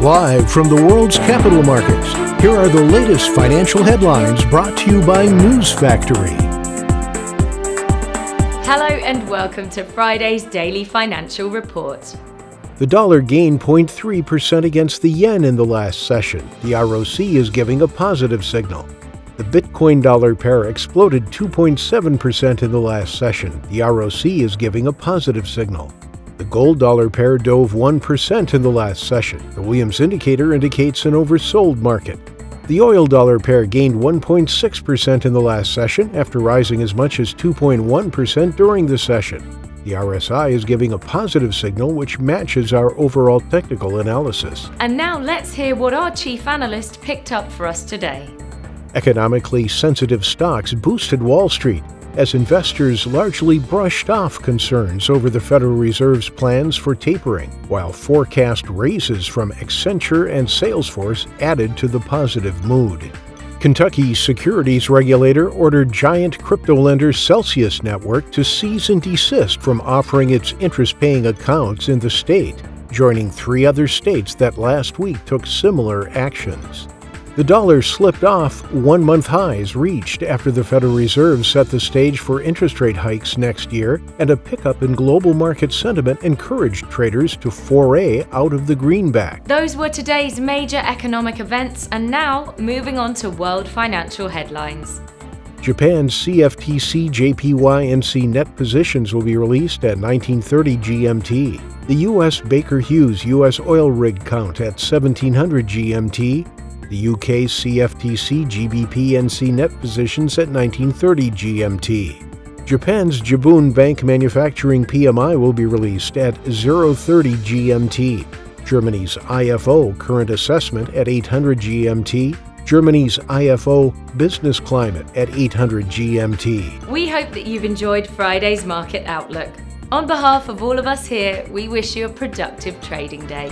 Live from the world's capital markets, here are the latest financial headlines brought to you by News Factory. Hello and welcome to Friday's Daily Financial Report. The dollar gained 0.3% against the yen in the last session. The ROC is giving a positive signal. The Bitcoin dollar pair exploded 2.7% in the last session. The ROC is giving a positive signal. The gold dollar pair dove 1% in the last session. The Williams indicator indicates an oversold market. The oil dollar pair gained 1.6% in the last session after rising as much as 2.1% during the session. The RSI is giving a positive signal which matches our overall technical analysis. And now let's hear what our chief analyst picked up for us today. Economically sensitive stocks boosted Wall Street as investors largely brushed off concerns over the Federal Reserve's plans for tapering, while forecast raises from Accenture and Salesforce added to the positive mood. Kentucky's securities regulator ordered giant crypto lender Celsius Network to cease and desist from offering its interest-paying accounts in the state, joining 3 other states that last week took similar actions. The dollar slipped off 1-month highs reached after the Federal Reserve set the stage for interest rate hikes next year, and a pickup in global market sentiment encouraged traders to foray out of the greenback. Those were today's major economic events, and now moving on to world financial headlines. Japan's CFTC JPY&C net positions will be released at 1930 GMT. The U.S. Baker Hughes U.S. oil rig count at 1700 GMT. The UK's CFTC GBP&C net positions at 1930 GMT. Japan's Jibun Bank Manufacturing PMI will be released at 030 GMT. Germany's IFO current assessment at 800 GMT. Germany's IFO business climate at 800 GMT. We hope that you've enjoyed Friday's market outlook. On behalf of all of us here, we wish you a productive trading day.